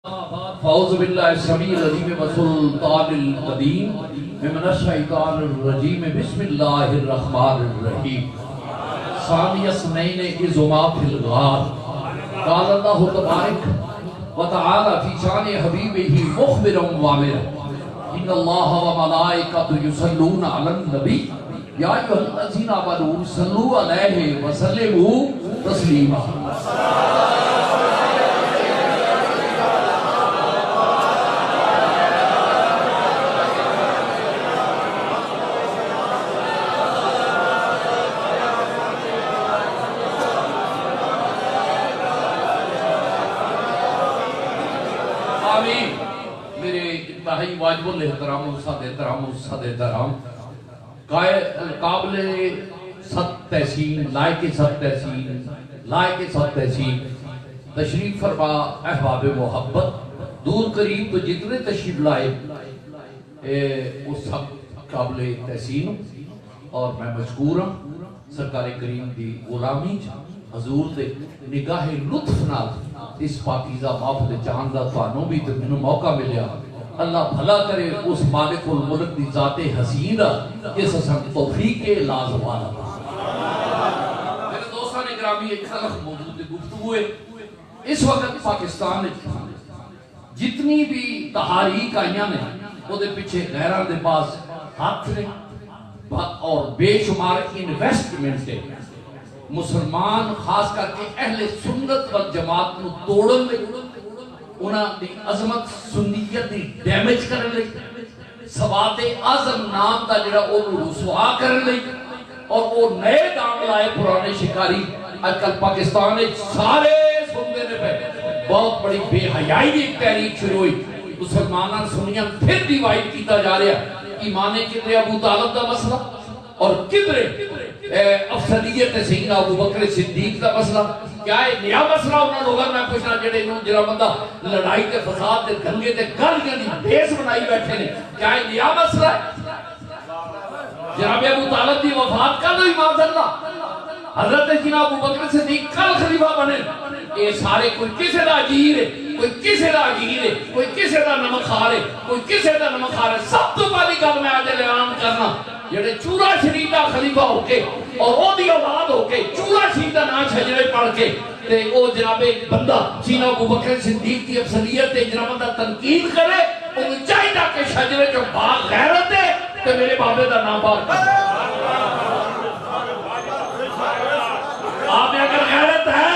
فاعوذ باللہ السمیع العلیم وسلطان القدیم من الشیطان الرجیم بسم اللہ الرحمن الرحیم ثانی اثنین اذ ہما فی الغار قال اللہ تبارک وتعالی فی شان حبیبہ مخبرا وامرا ان اللہ وملائکۃ یصلون علی النبی یا ایھا الذین آمنوا صلوا علیہ وسلموا تسلیما. میرے انتہائی واجب الاحترام استاد احترام قابل صد تحسین لائق صد تحسین تشریف فرما احباب محبت دور قریب تو جتنے تشریف لائے وہ سب قابل تحسین اور میں مشکور ہوں. سرکار کریم دی غلامی حضور دے نگاہ لطف نال اس پاکیزہ محفل چاند دا توانوں بھی تو منو موقع ملیا. اللہ بھلا کرے اس مالک الملک دی ذات حسین دا اس اسم توفیق لازوال. میرے دوستان اکرامی ایک خلق موجود گفتگو ہے. اس وقت پاکستان جتنی بھی تحاریک آئیاں نے وہ دے پیچھے غیران دے پاس ہاتھ نے اور بے شمار انویسٹمنٹ ہے. مسلمان خاص کر کے اہل سنت والجماعت نو توڑن لے انہاں دی عظمت سنیت دی ڈیمیج کرن لے سواد اعظم نام دا جڑا اونوں رسوا کرن لے اور وہ نئے نام لائے پرانے شکاری اج کل پاکستان وچ سارے سنتے نے پے. بہت بڑی بے حیائی دی تحریک شروع ہوئی. مسلماناں سنیاں پھر ڈیوائڈ کیتا جا رہا. ایمان کدھر ابو طالب دا مسئلہ اور کدھر افضلیت سیدنا ابو بکر صدیق دا مسئلہ. کیا ہے نیا مسئلہ انہاں لوگاں میں پوچھنا جڑے انہوں جڑا بندہ لڑائی تے فساد تے دنگے تے گالیاں دی بھیس بنائی بیٹھے نے کیا ہے نیا مسئلہ ہے؟ جناب ابو طالب دی وفات کر دو امام اللہ حضرت جناب ابو بکر صدیق کل خلیفہ بنے. یہ سارے کوئی کسے دا عجیر ہے کوئی کسے دا عجیر ہے کوئی کسے دا نمخار ہے کوئی کسے دا نمخار ہے. سب تو پہلی گل میں آج اعلان کرنا جڑے چورا شریف دا خلیفہ ہو کے اور او دی اولاد ہو کے چورا شریف دا نام شجرے پڑھ کے تے او جناب بندہ سینہ ابو بکر صدیق کی افضلیت تے جناب بندہ تنقید کرے انہوں چاہیے کہ شجرے جو باغ غیرت ہے تے میرے بابے دا نام باغ کرے. آپ میں اگر غیرت ہے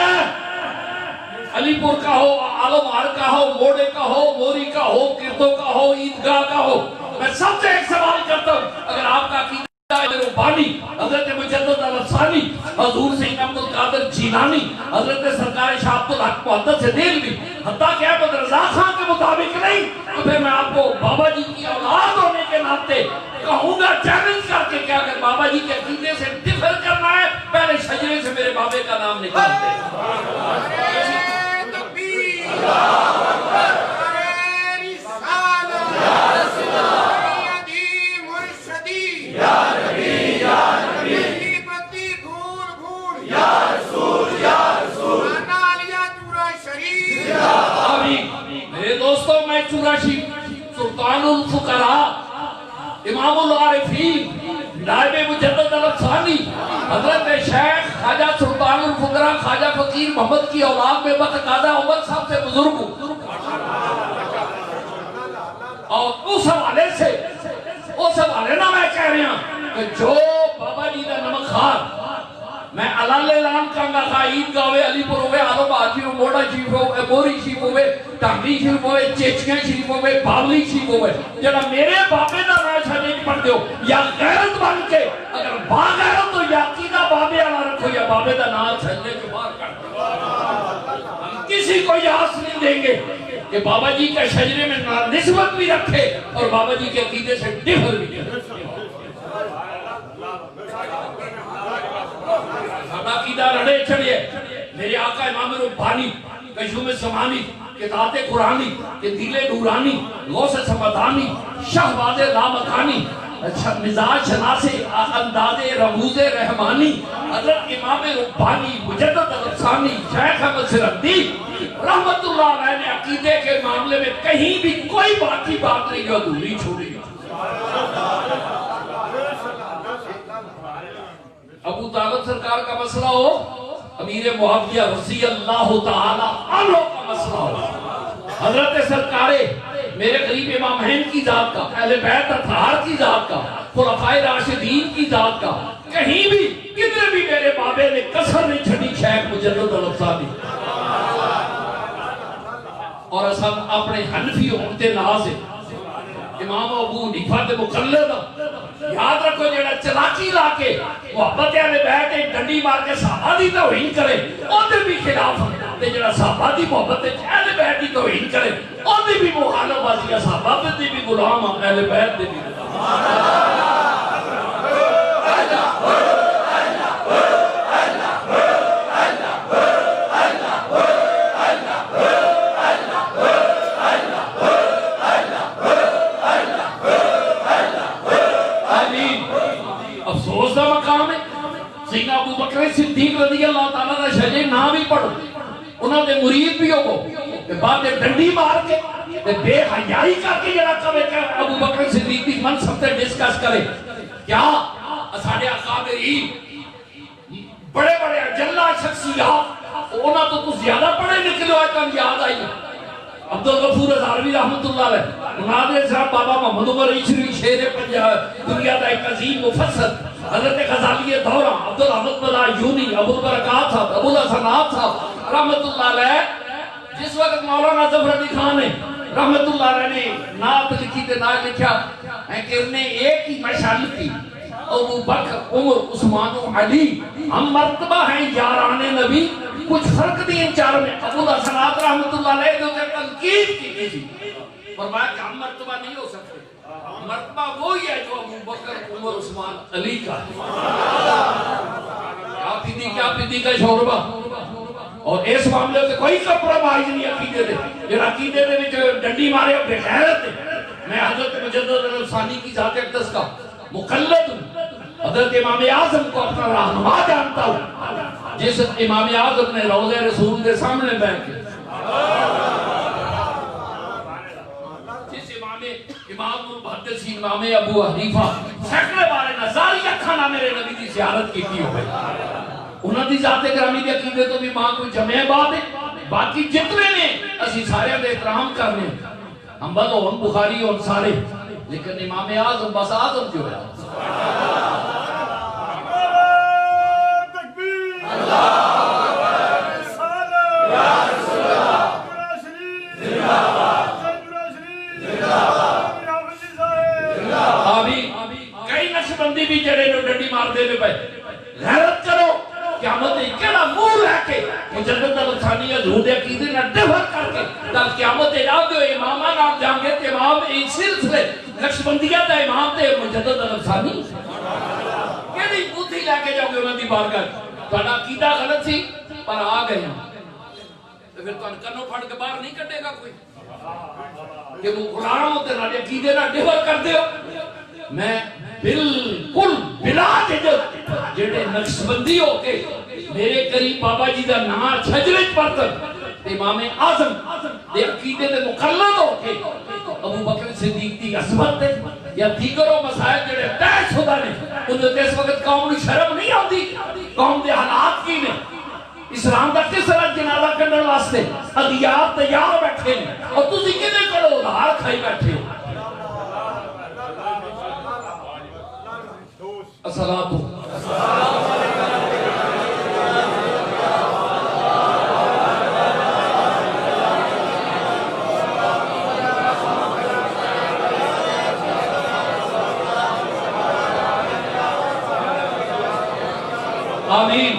علی پور کا ہو عالمار کا ہو موڑے کا ہو موری کا ہو کردوں کا ہو عیدگاہ کا ہو میں سب سے ایک سوال کرتا ہوں اگر آپ کا عقیدہ ہے ربانی حضرت مجدد الافسانی حضور سید احمد القادر جیلانی حضرت سرکار شاہ عبد الحق محدث سے دہلوی حتیٰ کہ احمد رضا خان کے مطابق نہیں تو پھر میں آپ کو بابا جی کی اولاد ہونے کے ناطے کہوں گا چیلنج کر کے کہ اگر بابا جی کے عقیدے سے ڈفر کرنا ہے پہلے شجرے سے میرے بابے کا نام نکالتے ہیں. میرے دوستوں میں چورا شریف سلطان الفقراء امام العارفین نائب مجدد الافسانی حضرت شیخ خواجہ سلطان الفقراء خواجہ فقیر محمد کی اولاد میں بتقاضا عمر صاحب سے بزرگ ہوں. اور اس حوالے نہ میں کہہ رہا ہوں کہ جو بابا جی دا نمخار میں علال اعلان کانگا خواہید گاوے علی پور ہوئے آلو بازی ہو موڑا شریف ہوئے موری شریف ہوئے ٹانگی شریف ہوئے چیچیاں شریف ہوئے باولی شریف ہوئے جنہا میرے بابے دا ناشا نہیں پڑھ دیو یا غیرت بن کے اگر با غیرت تو یا عقیدہ بابے آنا رکھو یا بابے دا نام چھلنے کے باہر کر دو. ہم کسی کو یاس نہیں دیں گے کہ بابا جی کا شجرے میں نسبت بھی رکھے اور بابا جی کے عقیدے سے ڈفر بھی رکھے. عقیدہ رڑے چھڑیے میرے آقا امام ربانی قیوم سمانی کتاب قرآنی کہ دل نورانی غوث سمدانی شہباز لامکانی مزاج شناس انداز رموز رحمانی حضرت امام ربانی مجدد الثانی شیخ احمد سرندی رحمت اللہ علیہ نے عقیدے کے معاملے میں کہیں بھی کوئی باقی بات نہیں جو ادھوری چھوڑی. ابو طالب سرکار کا مسئلہ ہو, امیر معاویہ رضی اللہ تعالی عنہ کا مسئلہ ہو, حضرت سرکار میرے قریب امام حسین کی ذات کا, اہل بیت اطہار کی ذات کا, خلفائے راشدین کی ذات کا, کہیں بھی کدھر بھی میرے بابے نے کسر نہیں چھڑی شیخ مجدد الافسانی. اور ہم اپنے حنفی ہوتے ناز امام ابو حنیفہ دے مقلد یاد رکھو جڑا چلاکی لا کے محبت اہل بیت ایک ڈنڈی مار کے صحابہ دی توہین کرے اودے بھی خلاف تے جڑا صحابہ دی محبت اہل بیت دی توہین کرے اودے بھی مخالف بازی صحابہ دے بھی غلام اہل بیت دے بھی سیدنا ابو بکر صدیق رضی اللہ تعالیٰ دا شجے نام ہی پڑھو, انہوں نے مرید بھی ہو بعد ڈنڈی مار کے بے حیائی کر کے جڑا کبھی کہ ابو بکر صدیق دی منصب تے ڈسکس کرے. کیا ساڈے اکابرین بڑے بڑے اجلا شخصیات انہاں تو زیادہ پڑھے لکھے ہوئے کم یاد آئی. عبدالغفور ہزاروی رحمت اللہ علیہ, نادر صاحب, بابا محمد عمر عشری شیر پنجاب دنیا دا ایک عظیم مفسر, حضرت غزالی دورہ, عبدالحمد بلایونی, ابو البرکات صاحب, ابو الحسنات صاحب رحمت اللہ علیہ. جس وقت مولانا ظفر علی خان نے رحمت اللہ علیہ نے نعت لکھی تے نعت لکھا ہے کہ انہیں ایک ہی مشعل کی, ابو بکر, عمر, عثمان و علی, ہم مرتبہ ہیں یاران نبی, کچھ فرق نہیں ان چاروں میں. ابو الحسنات رحمت اللہ علیہ جو کہ تنقید کی تھی, فرمایا کہ ہم مرتبہ نہیں ہو سکتے, مرتبہ وہی ہے جو ابو بکر, عمر, عثمان, علی کا. کیا پیدی کا شوربہ, اور اس معاملے سے کوئی کمپرومائز نہیں عقیدے دے. جو عقیدے دے وچ ڈنڈی مارے بے غیرت ہے. میں حضرت مجدد الافسانی کی ذات اقدس کا مقلد ہوں, حضرت امام اعظم کو اپنا رہنما جانتا ہوں, جس امام اعظم نے روضہ رسول کے سامنے بیٹھ کے امام المحدثین امام ابو حنیفہ سیکڑے بارے نظاری اکھانا میرے نبی دی زیارت کی ہوئے, انہوں دی ذات گرامی دے عقیدے تو بھی ماں کوئی جمع بات ہے. باقی جتنے نے اسی سارے دے احترام کرنے, حنبل ہون, بخاری ہون, سارے, لیکن امام اعظم بس اعظم جو ہے. کئی نقشبندی بھی جڑے جو ڈنڈی مار دے میں پہ غیرت کرو, قیامت کیڑا منہ لے کے مجدد الثانی حضور دے عقیدے نہ ڈفر کر کے تل قیامت یاد ہو امامہ نام جان گے تے امام ایک سلسلے نقشبندیہ دا امام تے مجدد الثانی کیڑی بوتھی لے کے جاؤ گے انہاں دی بارگاہ. تہاڈا عقیدہ غلط سی پر آ گئے ہیں تو پھر تہاڈ کنوں پھڑ کے باہر نہیں کڈے گا کوئی کہ وہ غلام ہوتے نہ عقیدے نہ ڈفر کر دیو. میں بالکل بلا ججت جڑے نقشبندی ہو کے میرے قریب بابا جی دا نام چھجرج پرتن امام اعظم دے عقیدے دے مقلد ہو کے ابو بکر صدیق دی عصمت تے یا دیگروں مسائل جڑے طے شدہ نے انہوں نے اس وقت قوم کی شرم نہیں آتی, قوم دے حالات کی نے, اسلام دا کس طرح جنازہ کرنے واسطے ادیاب تیار بیٹھے ہیں اور تسی کدے کرو ادھار کھائی بیٹھے ہو. الصلاۃ آمین.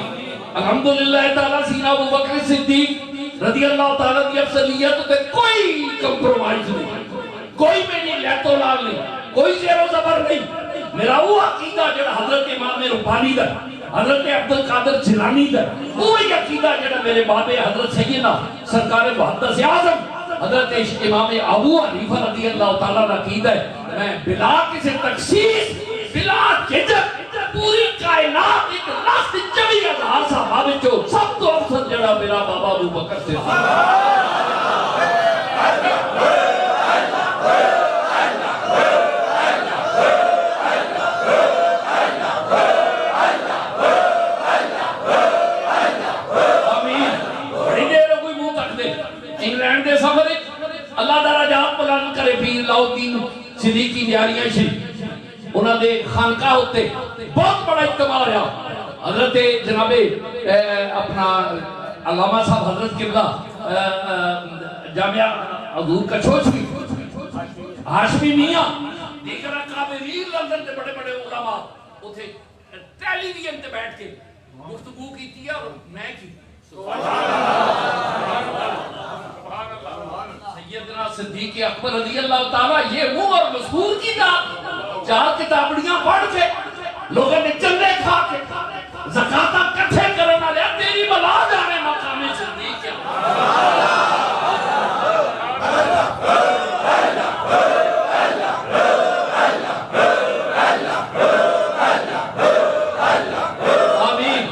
الحمدللہ تعالیٰ سینہ ابو بکر صدیق رضی اللہ تعالیٰ کی افضلیت تے کوئی کمپرومائز نہیں, کوئی میری لیت و لال نہیں, کوئی زیر و زبر نہیں. میرا وہ عقیدہ جڑا حضرت امام ربانی دا, حضرت عبدالقادر جیلانی دا, وہی عقیدہ جڑا میرے باب حضرت سیدنا سرکار محدث اعظم حضرت امام ابو حنیفہ رضی اللہ تعالیٰ دا عقیدہ ہے. میں بلا کسی تخصیص, بلا جھجک پوری کائنات 1,24,000 صحابہ وچوں سب تو افضل جڑا میرا بابا ابو بکر صدیق اللہ درجات بلند کرے پیر لاؤدین صدیقی دیاریاں شریف انہاں دے خانقاہ ہوتے بہت بڑا اجتماع رہا حضرت جناب اپنا علامہ صاحب حضرت قبلہ جامعہ حضور کچھوچوی ہاشمی میاں دیگر اکابرین لندن دے بڑے بڑے علماء اتھے ٹیلی ویژن تے بیٹھ کے گفتگو کی اور میں کی سیدنا صدیق اکبر رضی اللہ تعالیٰ یہ منہ اور مسحور کی ذات 4 کتابڑیاں پڑھ کے لوگوں نے چندے کھا کے زکاتہ کٹھے کرنا لیا تیری بلا جانے مقام صدیق آمین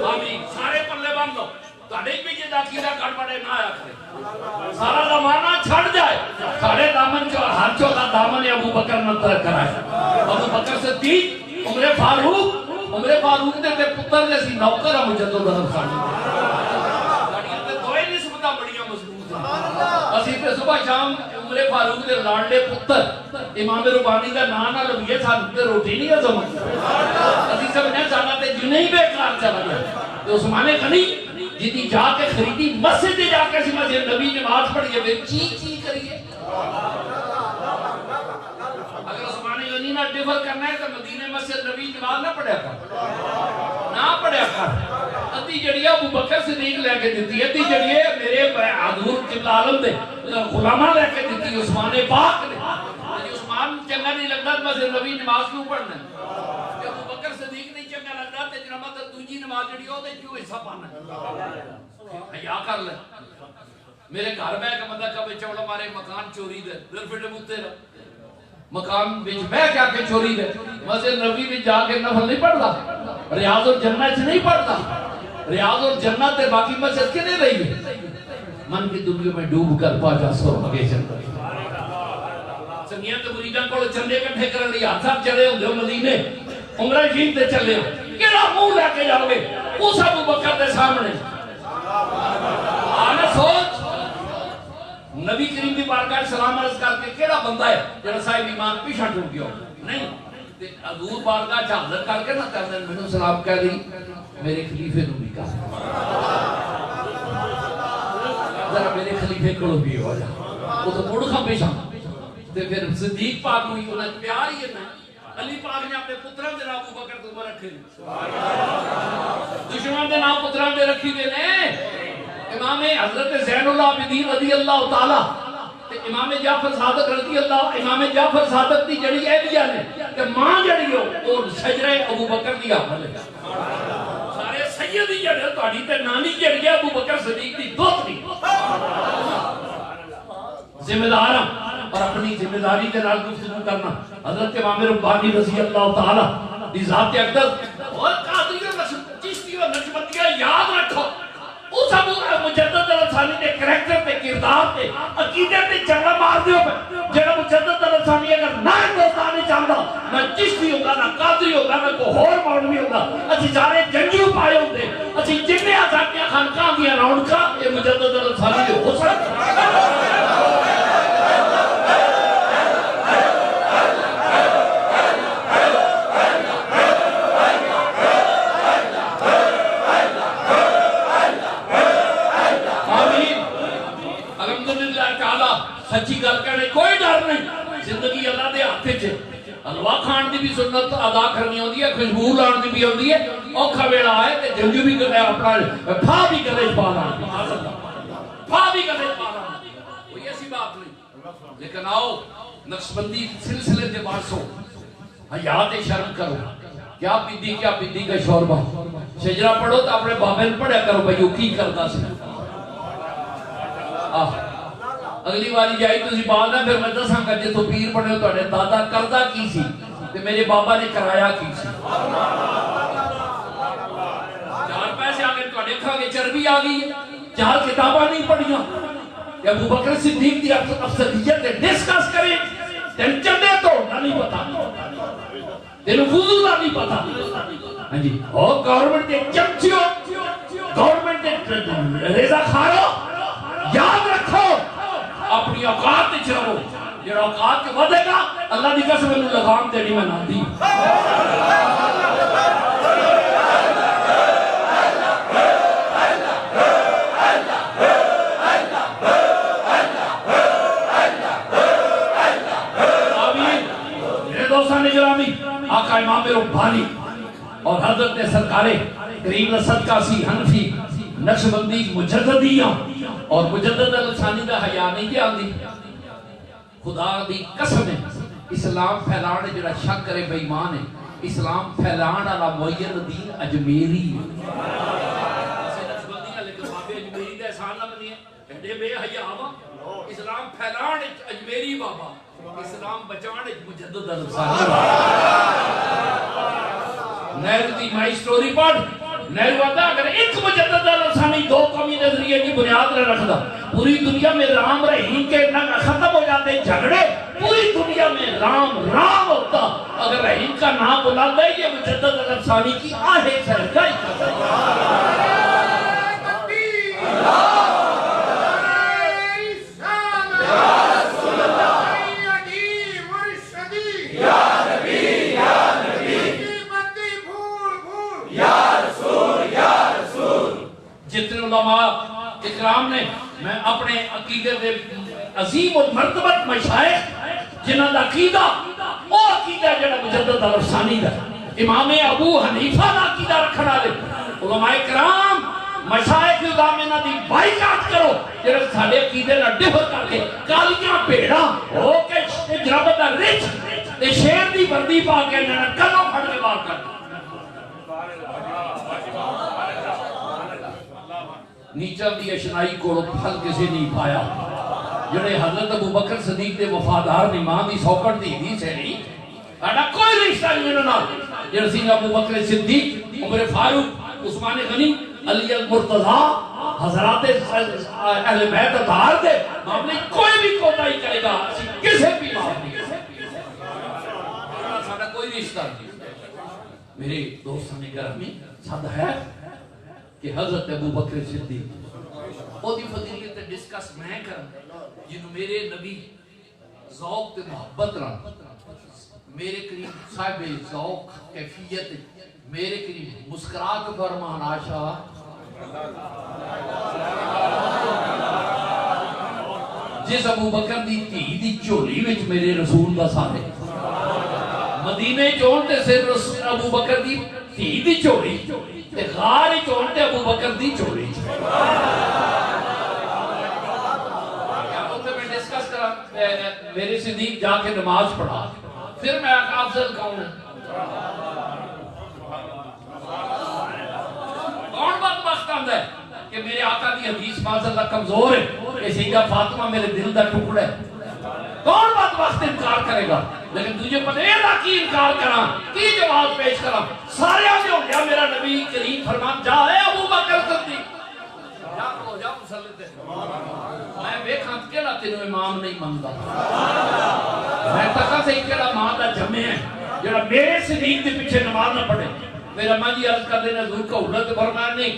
آمین سارے پلے بند ہو تاڑے بھی یہ داخلہ کر پڑے نہ آیا کرے سارا زمانہ چھڑ جائے سارے دامن جو ہر چوکا دامن ابو بکر نتر کرائے ابو بکر صدیق عمر فاروق دے پتر جیسی نوکر مجدد درم خانی گاڑیاں تے دوئے نسبتہ بڑیاں مضبوط ہیں اسی پہ صبح شام عمر فاروق دے لاڈلے پتر امام ربانی دا نانا لبیے ساتھ روٹی نہیں ہے زمان اسی سمجھیں چاہنا تے جنہیں ہی بیکار چلا گیا تو عثمان غنی جیتی جا کے خریدی مسجد جا کے سی مسجد نبی نماز پڑھئے پھر چی کریے اگر عثمان غنی نہ ڈیفر کرنا ہے تو مدینہ مسجد نبی نماز نہ پڑھیا کر ادھی جڑیہ ابو بکر صدیق لے کے دیتی ادھی جڑیہ میرے حضور قبلہ عالم دے غلامہ لے کے دیتی عثمان پاک نے عثمان چنگا نہیں لگتا مسجد نبی نماز کیوں پڑھنا ہے ابو بکر صدیق نہیں چنگا لگتا تے جناب دوجی نماز جڑی ہو تے کیوں حصہ پانا حیا کر لے میرے گھر میں ایک بندہ کبھی چوڑا مارے مکان چوری دے در پھٹے متے رہا مقام بچ میں کیا کہ چوری دے مسجد نبی میں جا کے نفل نہیں پڑھتا ریاض الجنت نہیں پڑھتا ریاض الجنت تے باقی مسجد کے نہیں رہی ہے من کی دنیا میں ڈوب کر پاجا سو مگے چلتا سنگیت مریدان کو چندے کٹھے کرن لیا سب چلے ہوں دے مدینے عمرہ شریف تے چلے ہوں کیڑا منہ لے کے جاؤ گے اس ابو بکر دے سامنے آنا سوچ نبی کریم بھی بارگاہ سلام عرض کر کے کیڑا بندہ ہے جڑا صاحب ایمان پیچھا ٹوٹ گیا نہیں حضور بارگاہ حاضر کر کے نہ کہندے مینوں سلام کہہ دی میرے خلیفے نوں بھی کہہ ذرا میرے خلیفے کولوں بھی ہو جا وہ تو مڑ کھا پیچھا تے پھر صدیق پاک ہوئی انہاں پیار ہی ہے علی پاک نے اپنے پتراں دے نام ابو بکر تو رکھے دشمن دے نام پتراں دے رکھی دے نے امام حضرت زین العابدین رضی اللہ تعالی تے امام جعفر صادق رضی اللہ امام جعفر صادق دی جڑی اہلیہ نے تے ماں جڑی او شجرہ ابو بکر دی حامل ہے سارے سید ہی جڑے تہاڈی تے نانی جڑی ابو بکر صدیق دی دوتری ذمہ دار اور اپنی ذمہ داری کے نال گفتگو کرنا حضرت امام ربانی رضی اللہ تعالی دی ذات اقدس اور قادری اور چشتی اور نقشبندیہ یاد رکھو اس ابو مجدد الثانی دے کریکٹر تے کردار تے عقیدے تے چنگا مار دیو پہ جڑا مجدد الثانی اگر نہ دوستانی چاہتا نہ چشتی ہوگا نہ قادری ہوگا نہ کوئی ہور مولوی ہوگا اسی سارے جنگیوں پائے ہوندے اسی جننے آزادیاں خانقاہ دیا رونقاں یہ مجدد الثانی دے ہو سکتا سچی گل کرنے کوئی ڈر نہیں زندگی اللہ دے ہاتھ وچ حلوا کھان دی بھی سنت ادا کرنی ہوندی ہے خوشبو لان دی بھی ہوندی ہے اوکھا ویلا آئے تے جنجو بھی اپنا پھا بھی گلے پا لان پھا بھی گلے پا لان کوئی ایسی بات نہیں لیکن آؤ نقشبندی سلسلے دے وارثو حیا تے شرم کرو کیا پیدی کا شوربہ شجرہ پڑھو تو اپنے بابے نے پڑھیا کرو بھائی وہ کی کردا سی اگلی باری جائی تو بات ہے پھر میں دساں گا جے تو پیر پڑھے ہو تو دادا کردہ کی سی کہ میرے بابا نے کرایا کی سی 4 پیسے آ گئے تو دیکھا کہ چربی آ گئی ہے 4 کتاباں نہیں پڑھیاں کہ ابو بکر صدیق کی افضلیت ڈسکس کریں تین چندے توڑنا نہیں پتا تین وضو کا نہیں پتا ہاں جی اور گورنمنٹ کے چمچیوں گورنمنٹ کے ریزہ کھارو یاد رکھو اپنی اوقات وچ رہو جڑا اوقات کے ودے گا اللہ دی قسم انہوں لگام دینے میں نہ دی آقا امام ربانی اور حضرت سرکار کریم صدقہ سی حنفی نقشبندی مجددیاں اور مجدد الثانی دا حیا نہیں کیا دی خدا دی قسم ہے اسلام پھیلانے جڑا شک کرے بے ایمان ہے اسلام پھیلان والا معین دین اجمیری نقشبندی کا لیکن بابے اجمیری دا احسان نہ بنی ہے کہتے بے حیا آوا اسلام پھیلان اجمیری بابا اسلام بچانے مجدد الثانی نہرو دی مائی سٹوری پڑھ نہرو آتا اگر ایک مجدد الثانی 2 قومی نظریے کی بنیاد نہ رکھتا پوری دنیا میں رام رحیم کے ختم ہو جاتے جھگڑے پوری دنیا میں رام رام ہوتا اگر رحیم کا نام بلا دے یہ مجدد الثانی کی آہے سرگائی کرتا جتنے علماء اکرام نے میں اپنے عقیدے دے عظیم المرتبت مشائخ جنہاں دا عقیدہ او عقیدہ جڑا مجدد الثانی دا امام ابو حنیفہ دا عقیدہ رکھنا لے علماء اکرام مشائخ ادامینہ دی بائیکاٹ کرو جڑا ساڑے عقیدے نہ ڈفر کر کے کالیاں پیڑا ہو کے جرابت دا رچ تے شیر دی بردی پا کے انہاں کلوں پھڑ کے بار کر نیچہ دی اشنائی کو پھل کسی نہیں پایا جنہیں حضرت ابو بکر صدیق دے وفادار ایمان دی سوکٹ دی سے نہیں اڈا کوئی رشتہ نہیں انہوں نے جنہیں سنگھ ابو بکر صدیق عمر فاروق عثمان غنی علی المرتضی حضرات اہل بیت اطہار دے معاملے کوئی بھی کوتاہی کرے گا کسے بھی معاف نہیں ساڈا کوئی رشتہ نہیں میرے دوستان گرامی صد ہے کہ حضرت ابو بکر صدیق او دی فضیلت ڈسکس میں کروں جنہوں میرے نبی ذوق تے محبت رہا میرے قریب صاحب ذوق کیفیت میرے قریب مسکرات فرمان آشا جس ابو بکر دی تھی دی چولی وچ میرے رسول دا ساتھ مدینہ چونتے سے ابو بکر دی تھی دی چولی غار چونتے ابو بکر دی چوری میں ڈسکس کرا میرے صدیق جا کے نماز پڑھا پھر میں افضل کون بات وقت آتا ہے کہ میرے آقا کی حدیث معاذ کمزور ہے کہ سیدہ فاطمہ میرے دل دا ٹکڑا ہے کون بات وقت انکار کرے گا لیکن تجھے پتہ ہے نا کی انکار کرا کی جواب پیش کرا سارے آنے ہو گیا میرا نبی کریم فرمان جا ہے ابو بکر صدیق جا مسلط ہے میں بیکھاں کیڑا تینوں امام نہیں مانگا میں تکا سے کیڑا ماں دا جمع ہے جڑا میرے صدیق دے پیچھے نماز نہ پڑھے میرا ماں جی عرض کر دینا ذل کا حلت فرمان نہیں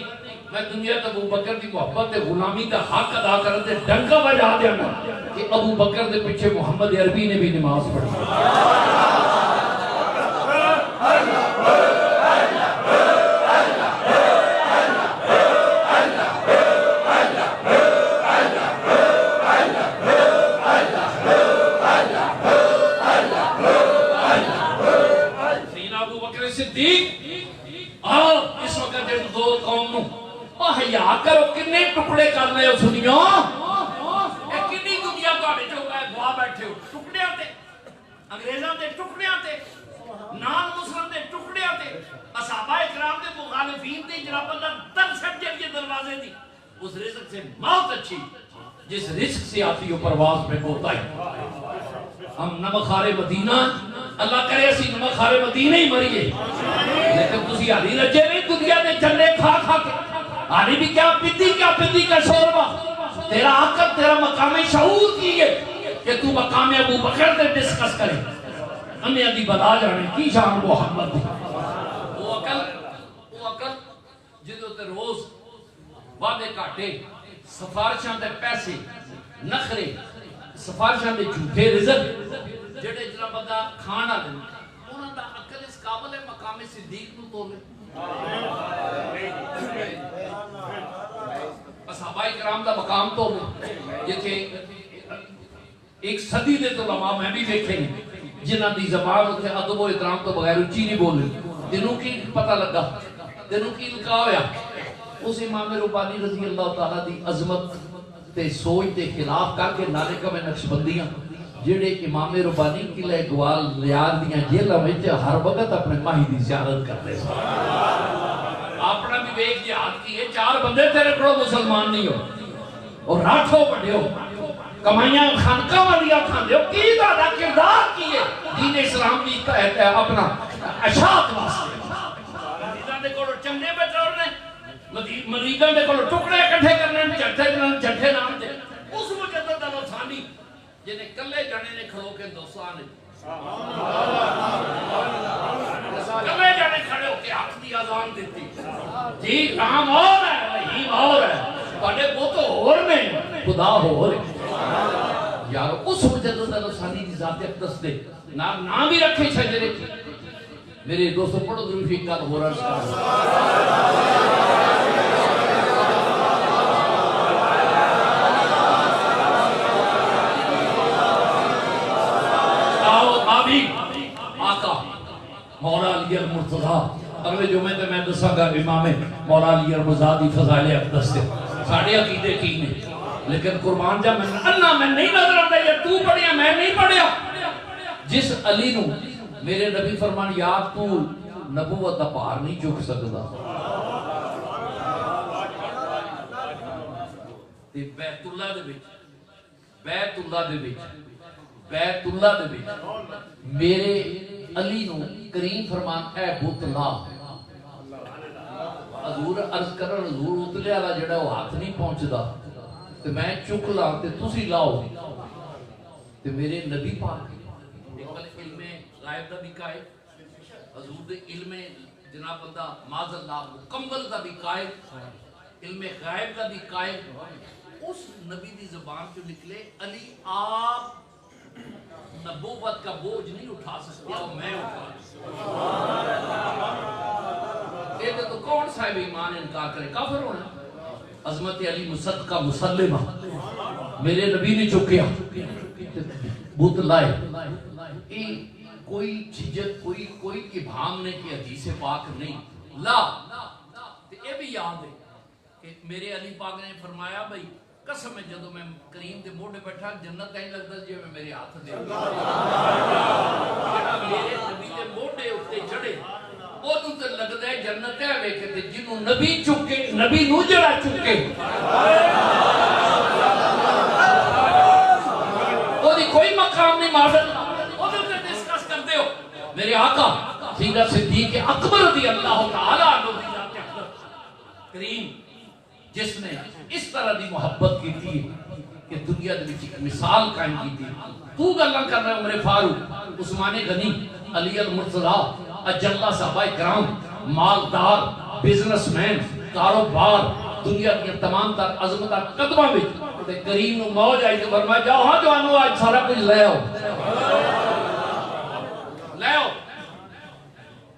میں دنیا تو ابو بکر دی محبت غلامی کا حق ادا کرتے ڈنکا بجا دیا گا کہ ابو بکر دے پیچھے محمد عربی نے بھی نماز پڑھی سیدنا ابو بکر صدیق اس وقت دو قوم نو حیا کرو کنے ٹکڑے کر لے ہو سنیو کنی دنیا تواڈے چوں گوا بیٹھے ہو ٹکڑیاں تے انگریزاں دے ٹکڑیاں تے نان مسلم دے ٹکڑیاں تے اصحابہ کرام دے مخالفین دی جناب اللہ تن سٹ کے دروازے دی اس رزق سے موت اچھی جس رزق سے آتی ہو پرواز میں کوتاہی ہم نہ بخار مدینہ اللہ کرے اسی مخارے مدینے ہی مریے لیکن تسی حالی رجے نہیں دنیا دے جنے کھا کھا کے حالی بھی کیا پتی کا شوربا تیرا عقل تیرا مقام شعور کی ہے کہ تو مقام ابو بکر دے ڈسکس کرے انہیں دی بلا جانے کی شان محمد دی وہ عقل جدو تے روز وعدے کاٹے سفارشاں دے پیسے نخرے سفارشاں دے جھوٹے رزق جڑے جڑا بندہ کھانا دے انہاں دا عقل اس قابل ہے مقام صدیق نو تولے صحابہ کرام دا مقام تولے جتھے ایک صدی دے تو علماء میں بھی دیکھے ہیں جنہاں دی زبان اتنے ادب و احترام تو بغیر اچھی نہیں بولے تینوں کی پتہ لگا تینوں کی لکھا ہویا اس امام ربانی رضی اللہ تعالیٰ دی عظمت تے سوچ دے خلاف کر کے نالے کا میں نقشبندیاں جڑے امام ربانی قلعہ اقبال ریاض دیاں جیلہ میں ہر وقت اپنے ماہی دی زیارت کرتے ہیں اپنا بھی بیک جہاد کی ہے 4 بندے تیرے کڑو مسلمان نہیں ہو اور راٹھو پڑھے ہو کمائیاں خانقہ والیا کھاندے ہو کی دادا کردار کی ہے دین اسلام بھی کہتا ہے اپنا اشاعت واسطے مریضاں دے کولو چنگے بچاؤنے مریضاں دے کولو ٹکڑے اکٹھے کرنے جٹھے نام دے اس مجدد الوثانی جنہیں کلے جانے نے کھڑو کے دوستان کلے جانے کھڑے ہو کے حق دی آزان دیتی جی رام اور ہے رحیم اور ہے پڑھے وہ تو اور میں خدا ہو رہے یار اس مجدد الوثانی دی ذات اقدس دے نام بھی رکھے شجرے کی میرے دوستوں پڑھو ضرور فی کال ہو رہا آقا مولا علی المرتضیٰ اگلے جمعے تے میں دساں گا امام مولا علی المرتضیٰ دی فضائل اقدس تے ساڑھے عقیدے کی نے لیکن قربان جا اللہ میں نہیں نظر آتا یہ تو پڑھیا میں نہیں پڑھیا جس علی نو میرے نبی فرمان یاد تو نبوت دا پار نہیں چک سکتا تے بیت اللہ دے وچ میرے علی نو کریم فرمان اے بت لا حضور عرض کرن حضور اتلے والا جڑا وہ ہاتھ نہیں پہنچدا تے میں چک لا تے تسی لاؤ تے میرے نبی پاک علم غائب دا بھی قائل حضور دے علم جناب بندہ معاذ اللہ مکمل دا بھی قائل علم غائب دا بھی قائل اس نبی دی زبان جو نکلے علی آپ نبوت کا بوجھ نہیں اٹھا سکتے اور میں اٹھا کہتے تو کون صاحب ایمان انکار کرے کافر ہونا عظمت علی مصدقہ مسلمہ میرے نبی نے چکیا بت لائے کوئی جھجک کوئی ابہام نہیں کہ حدیث پاک نہیں لا یہ بھی یاد ہے کہ میرے علی پاک نے فرمایا بھائی قسم ہے جدو میں کریم دے موڑے بیٹھا جنت کہیں لگتا جی میں میرے ہاتھ دے میرے نبی دے موڑے اٹھتے چڑھے وہ تو لگتا ہے جنت ہے ویکھتے جنہوں نبی چکے نبی نو جڑا چکے وہ دی کوئی مقام نہیں معذرت وہ تو ڈسکس کرتے ہو میرے آقا سیدہ صدیق اکبر رضی اللہ تعالیٰ عنہ کریم جس نے اس طرح دی محبت کی تھی کہ دنیا دے وچ ایک مثال قائم کی تھی تو گلاں کر رہا عمر فاروق عثمان غنی علی المرتضیٰ اجلہ صحابہ کرام مالدار بزنس مین کاروبار دنیا کی تمام تر عظمتاں قدماں وچ تے کریم نو موج آئی تے فرمایا جاؤ ہاں جوانو آج سارا کچھ لے آؤ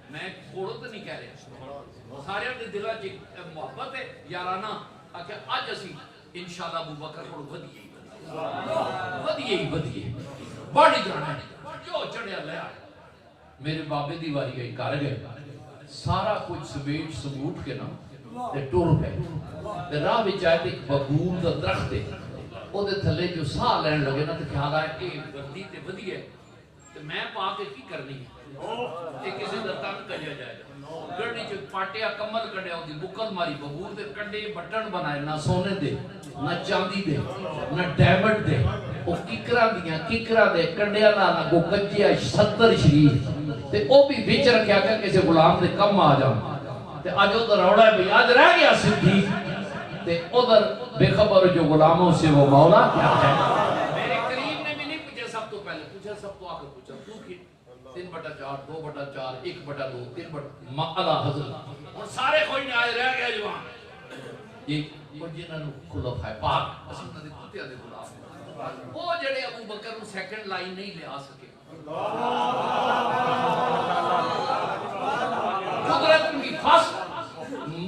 میں کوڑو تے نہیں کہہ رہا سارے دے دلاں وچ محبت ہے یارانہ کہ آج اسی انشاءاللہ ابو بکر کو ودیے بڑی جانا ہے جو چڑھیا لے آئے میرے بابے دی واری گئی کر گئے سارا کچھ سمیٹ سموٹ کے نا تے ٹور گئے راہ بھی چاہتے ایک ببول دا درخت ہے او دے تھلے جو ساہ لین لگے نا تے خیال آئے کہ وردی تے ودیے میں پا کے کی کرنی ہے یہ کسی دا تن کجا جائے گا گڑی چ پاٹیا کمل کڈیا دی بکل ماری ببور دے کنڈے بٹن بنائے نہ سونے دے نہ چاندی دے نہ ڈائمنڈ دے او ککرا دے کنڈیا نہ کو کجیا 70 شریف تے او بھی وچ رکھیا کہ کسی غلام دے کم آ جاؤں تے اج او روڑا ہے بھئی اج رہ گیا صدیق تے ادھر بے خبر جو غلاموں سے وہ مولا کیا ہے میرے کریم نے بھی نہیں پوچھا سب تو پہلے پوچھا سب تو آخر پوچھا تو کی 3/4 2/4 1/2 3 اعلی حضرت اور سارے کوئی نہیں آئے رہ گیا جوان یہ جنہاں نو خلفائے پاک اسی انہاں دے کتیاں دے غلام وہ جڑے ابو بکر نو سیکنڈ لائن نہیں لے آ سکے قدرت بھی فاسٹ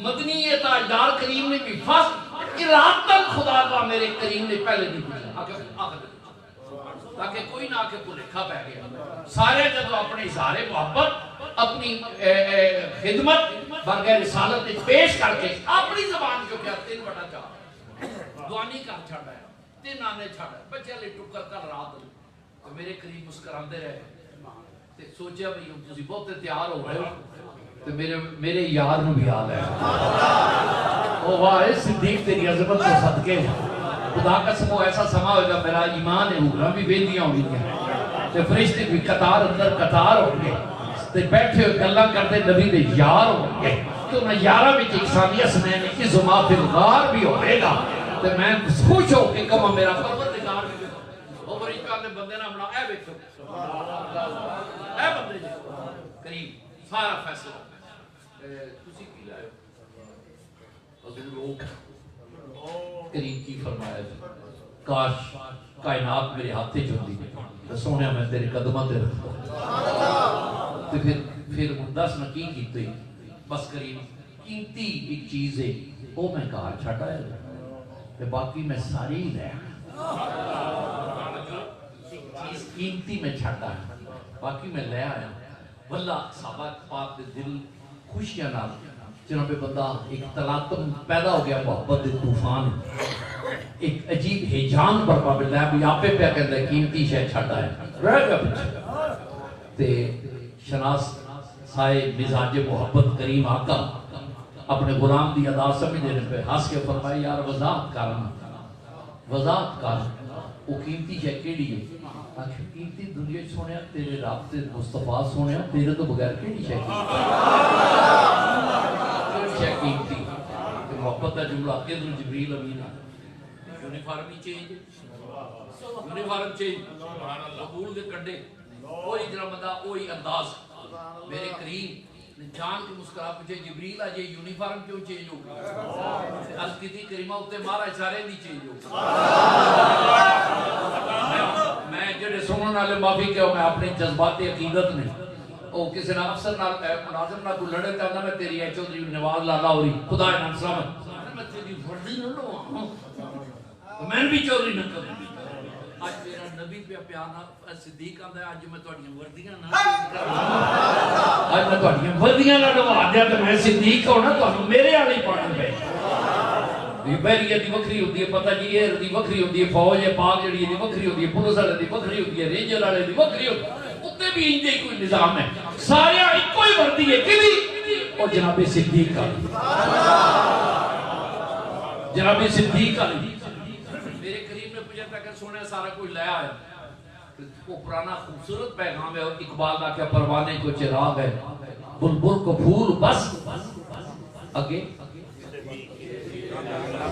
مدنی تاجدار کریم نے بھی فاسٹ ارادتاً خدا کا میرے کریم نے پہلے نہیں پوچھا تاکہ کوئی نہ آکے بھلکھا پہ گیا سارے جب اپنے اظہار محبت اپنی خدمت بغیر رسالت پیش کر کے اپنی زبان جو کیا 3/4 دوانی کا چھڑا ہے 3 آنے چھڑا ہے بچے لے ٹکر کر رات تو میرے قریب مسکران دے رہے تے سوچیا بھئی تسی بہت تیار ہو رہے ہو تو میرے یار نو بھی یاد ہے او واہ صدیق تیری عظمت کو صدقے خدا قسم وہ ایسا سما ہوگا میرا ایمان ہے حکرہ بھی بیندیاں ہوئی ہیں تے فرشتے بھی قطار اندر قطار ہو گئے تے بیٹھے ہوئے گلہ کرتے نبی دے یار ہو گئے تو نہ یارہ بھی اکسانیہ سنین ازما فی الغار بھی ہوئے گا تے میں خوش ہو کہ کما میرا پروردگار بھی وہ فرشتے نے بندے نہ بنا اے بیٹھو اے بندے جی قریب سارا فیصلہ تسی کی لائے حضور کریم کی فرمایا کاش کائنات میرے ہاتھے چلتی تو سونے میں تیرے قدمہ تے رکھتا تو پھر مدس نہ کی بس کریم قیمتی ایک چیز ہے وہ میں کہا چھٹا ہے باقی میں ساری ہی لے چیز قیمتی میں چھٹا ہے باقی میں لے آیا واللہ صحابہ پاک دے دل خوشیاں نال جنہاں پہ بندہ ایک تلاطم پیدا ہو گیا محبت طوفان ایک عجیب ہیجان برپا مل رہا ہے بھی آپے پہ کہندہ قیمتی شے چھٹا ہے رہ گیا بچے تے شناس سائے مزاج محبت کریم آقا اپنے غلام دی ادا سمجھنے پہ ہنس کے فرمائے یار وضاحت کرنا وہ قیمتی شے کیڑی ہے آخر قیمتی دنیا سونیا تیرے رابطے مصطفیٰ سونیا تیرے تو بغیر کیڑی شے قیمتی محبت ہے جملہ ادھر جبریل امین یونیفارمی چینج قبول دے کنڈے وہی درمدہ وہی انداز میرے کریم جان کی مسکرا پوچھے جبریل آج یہ یونیفارم کیوں چینج ہو گئی عرض کی تھی کریمہ ہوتے مارا اشارے نہیں چینج ہو گئی میں جڑے سنن والے معافی کہو میں اپنے جذباتی عقیدت نے او کسی نہ افسر نہ ملازم نہ کو لڑے تے میں تیری ہے چودھری نواز لالا ہوری خدا نام سلامت میں تیری وردی نہ لو میں بھی چوری نہ کروں آج میرا نبی پہ پیانا صدیق آندا ہے آج میں تہاڈیاں وردیاں نہ آج میں تہاڈیاں وردیاں نہ لوا دیا تے میں صدیق ہوں نا تانوں میرے والے پڑھن پے یہ بحریہ دی وکری ہوندی ہے پتہ جی ایر دی وکری ہوندی ہے فوج پاک جڑی دی وکری ہوندی ہے پولیس والے دی وکری ہوندی ہے رینجر والے دی وکری ہوندی ہے اوتے بھی انجے کوئی نظام ہے سارے ایکو ہی وردی ہے کدی اور جناب صدیق علی جناب صدیق علی میرے کریم نے پوچھا تھا کہ سونے سارا کوئی لے آیا وہ پرانا خوبصورت پیغام ہے اور اقبال کا کیا پروانے کو چراغ ہے بلبل کو پھول بس آگے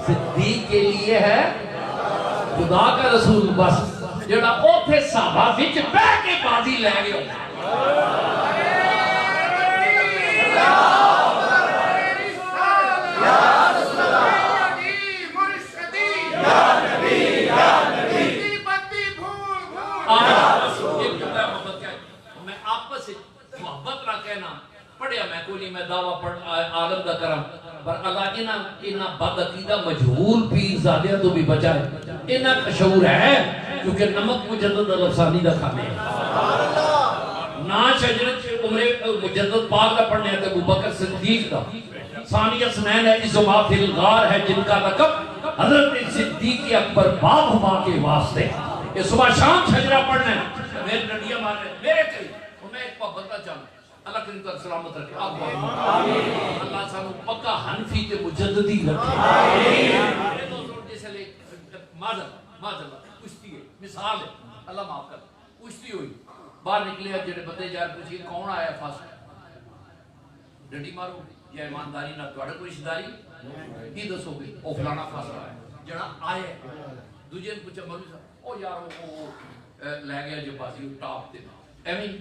صدیق کے لیے ہے خدا کا رسول بس جڑا اوتھے صحابہ وچ بیٹھ کے بازی لے گئے میں آپس محبت نہ کہنا پڑھیا میں کوئی نہیں میں دعویٰ عالم دا کرم پر اللہ انہا بد عقیدہ مجہول پیر زادیاں تو بھی بچائے انہا کا شعور ہے کیونکہ نمک مجدد الافسانی دا کھانے نا شجرت عمر مجدد پاک دا پڑھنے ہیں ابو بکر صدیق دا ثانیہ سنین ہے ازما فی الغار ہے جن کا لقب حضرت صدیق اکبر باب ہما کے واسطے یہ صبح شام شجرہ پڑھنے ہیں میرے ڈنڈیاں مار رہے میرے قریب، اور میں ایک بندہ چاہوں اللہ کریم تو سلامت رکھے آپ کو، اللہ سانو پکا حنفی تے مجددی رکھے۔ میرے دوستوں جیسے لے معذرت کشتی ہے، مثال ہے، اللہ معاف کر، کشتی ہوئی باہر نکلے جڑے بندے جا کے پوچھئے کون آیا فاسٹ، ڈنڈی مارو یا ایمانداری نہ تھوڑے کوئی رشتہ داری کی دسو گے او فلانا فاسٹ آیا جڑا آئے، دوجے نے پوچھا مولوی صاحب او یار وہ لے گیا جو بازی ٹاپ تے ایویں،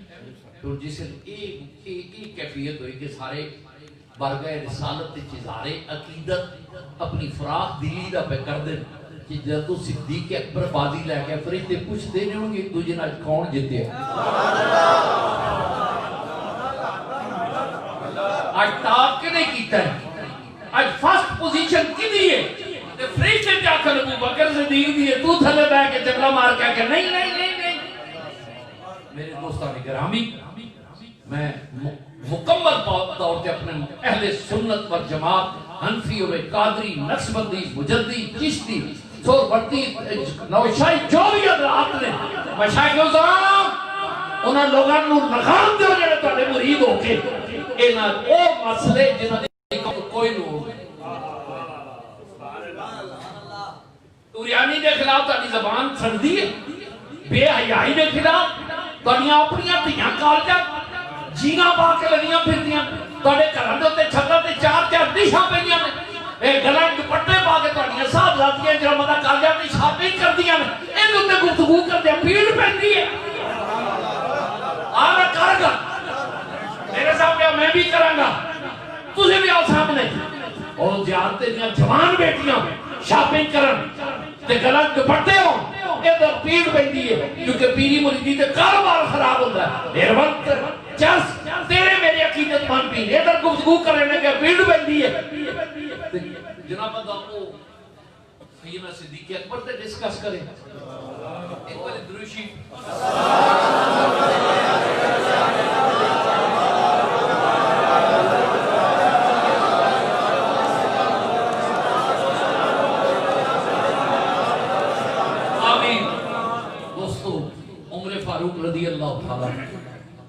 تو جس ایک کیفیت ہوئی کہ سارے برگئے رسالت تے چیزارے عقیدت اپنی فراخ دلی دا پہ کر دیں کہ جب تو صدیق اکبر بازی لے گیا فرشتے پوچھتے نہیں ہوں گے ایک دوجے نال کون جیتے ہیں، آج ٹاپ کے نہیں کیتا ہے، آج فرسٹ پوزیشن کی دیئے فرشتے جا کر ابو بکر صدیق دیئے، تو تھلے بے کے چکلا مار کے کہ نہیں نہیں نہیں نہیں۔ میرے دوستان گرامی، میں مکمل طور پہ اپنے اہل سنت و جماعت حنفی و قادری نقشبندی مجدی چشتی سور بڑتی نوشائی جو بھی حضرات نے مشاہد الزام انہاں لوگاں نو لگام دے جڑے تواڈے مرید ہو کے انہاں او مسئلے جنہاں دے کوئی نو توریانی دے خلاف تہاڈی زبان سڑدی ہے، بے حیائی دے خلاف تہاڈیاں اپنیاں دھیاں کالجاں جینا پا کے لگیاں پھردیاں، تہاڈے گھراں دے اوتے چھتاں تے چار چار ڈشاں پئیاں نے، اے گلاں دوپٹے پا کے تہاڈیاں صاحبزادیاں جڑا مطلب کالجاں دی شاپنگ کردیاں نے، ایں اوتے گفتگو کردیاں پیڑ پیندی ہے۔ آ میں کر گا میرے سامنے میں بھی کراں گا، تسی بھی آؤ سامنے، اور زیادتے دیاں جوان بیٹیاں شاپنگ کرن تے گلاں دوپٹے ہون ادھر پیڑ پیندی ہے، کیونکہ پیری مریدی تے کاروبار خراب ہوتا ہے۔ میرے وقت چس تیرے میرے عقیدت مان پین ادھر گفتگو کرنے کے پیڑ پیندی ہے۔ جناب وہ سیدنا صدیق اکبر تے ڈسکس کریں ایک بار دروشی فاروق رضی اللہ تعالیٰ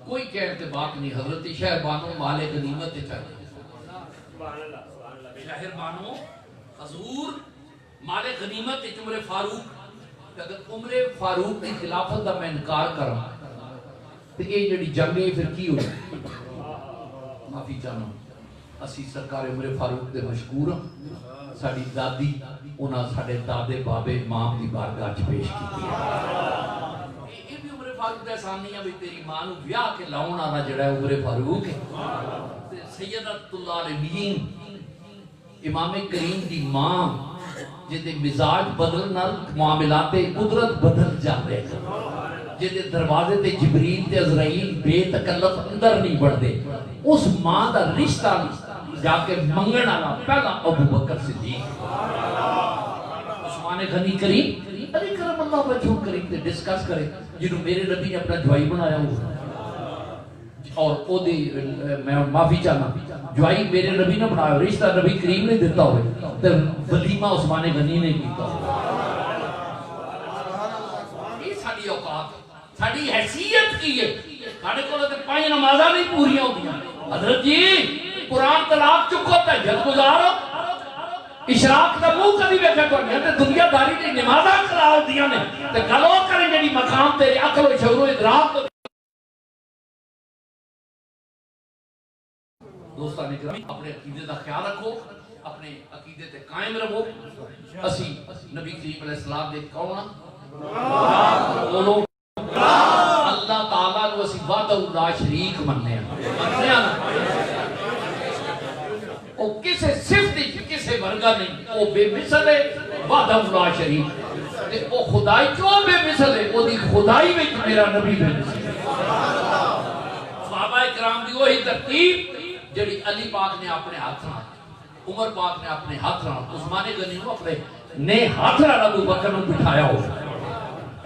کوئی کہتے بات نہیں، حضرت شہر بانو مال غنیمت چاہتے، شہر بانو حضور مال غنیمت عمر فاروق، اگر عمر فاروق کی خلافت دا میں انکار کروں تو یہ جڑی جنگ ہے پھر کی ہوئی؟ معافی چاہنا اسی سرکار عمر فاروق دے مشکور ہوں، ساڑی دادی انہاں ساڑے دادے بابے امام دی بارگاہ چ پیش کی فاروق دے سامنے بھی تیری ماں نو بیاہ کے لاؤن آنا جڑا ہے عمر فاروق ہے۔ سیدت اللہ العالمین امام کریم دی ماں جدے مزاج بدل نال معاملات قدرت بدل جاندے، جدے دروازے تے جبریل تے عزرائیل بے تکلف اندر نہیں بڑھدے، اس ماں دا رشتہ جا کے منگن آنا پہلا ابو بکر صدیق، عثمان غنی کریم علی کرم اللہ وجہہ کریم تے ڈسکس کرے جنہوں میرے نبی نے اپنا جوائی بنایا ہوا، اور او دے میں معافی چاہنا جوائی میرے نبی نے بنایا، رشتہ نبی کریم نے دیتا ہوئے تے ولیمہ عثمان غنی نے کیتا ہوا۔ یہ ساڑی اوقات ساڑی حیثیت کی ہے، ساڑے کو تے 5 نمازاں نہیں پوریاں ہوندیاں، حضرت جی قرآن طلاق چکو تہجد گزارو، اشراق دا منہ کبھی بیٹھا کرنی ہے تے دنیا داری دی نمازاں خراب دیاں نے تے گلو کریں جڑی مقام تیرے عقل و شعور و ادراک تو دوستان اکرامی اپنے عقیدے دا خیال رکھو، اپنے عقیدے تے قائم رہو۔ اسی نبی کریم علیہ السلام دے کون بولو اللہ تعالیٰ نو اسی وحدہ لا شریک مننے ہیں، او کسے صفت کسے ورگا نہیں، او بے مثل ہے وحدہ لا شریک، تے او خدائی کیوں بے مثل ہے، او دی خدائی میں میرا نبی بے مثل ہے۔ صحابہ اکرام دی وہی ترتیب جڑی علی پاک نے اپنے ہاتھ رہا، عمر پاک نے اپنے ہاتھ رہا، عثمان غنی نے اپنے نے ہاتھ رہا ابو بکر نے بٹھایا ہو،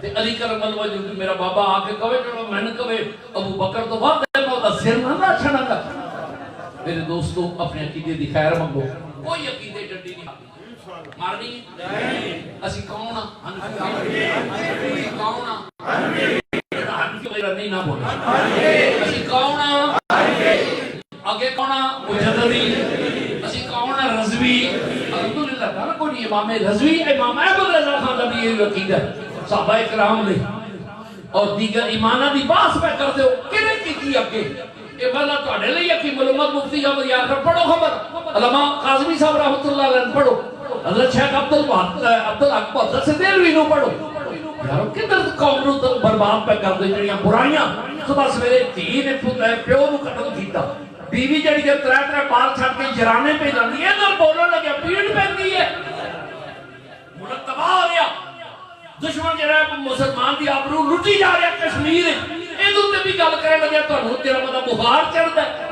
تے علی کرم اللہ وجہ میرا بابا آ کے کہے جو میں نے کہے ابو بکر تو بات ہے میں دا سر نہ چھڑا گا۔ میرے دوستو اپنے عقیدے دی خیر منگو، کوئی عقیدے ڈنڈی نہیں مارنی نہیں، اسی کون ہاں؟ ہنفی کون ہاں؟ بولو اسی کون آگے کون مجددی اسی کون رضوی الحمدللہ تعالیٰ کو نہیں امام رضوی امام احمد رضا خان نبی یہ عقیدہ صحابہ اکرام نے اور دیگر ایمانہ دی باس پہ کر دے ہو کنہیں کی اگے اے والا تو اڑے لئے کہ معلومات مفتی احمد یاسر پڑھو خبر علماء قاظمی صاحب رحمت اللہ علیہ پڑھو حضرت شیخ عبدالحق حضرت سے دلوی نو پڑھو یارو کدھر قوم نو برباد پہ کر دے جڑیاں برائیاں صبح سویرے تھی نے پیو نو قتل کیتا بیوی جڑی کے ترے بال چھٹ کے جرانے پہ جاندی ہے ادھر بولن لگیا پیڑ پہنتی ہے ملک تباہ ہو گیا دشمن جڑا مسلمان دی آبرو لٹی جا رہا کشمیر ادھر تے بھی گل کرنے لگیا تو انہوں تیرا مدہ بخار چڑھتا ہے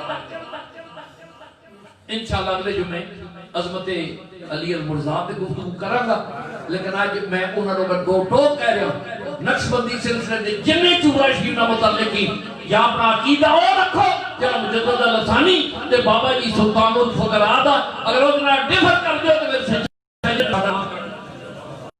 انشاءاللہ اگلے جمعے عظمت علی المرزا پہ گفتگو کروں گا لیکن آج میں انہوں نے دو ٹوک کہہ رہا ہوں نقشبندی سلسلے دے جنہیں چوبہ شریف نہ متعلق کی یا اپنا عقیدہ اور رکھو جب مجدد لسانی تے بابا جی سلطان الفقراء دا اگر اتنا ڈیفر کر دیو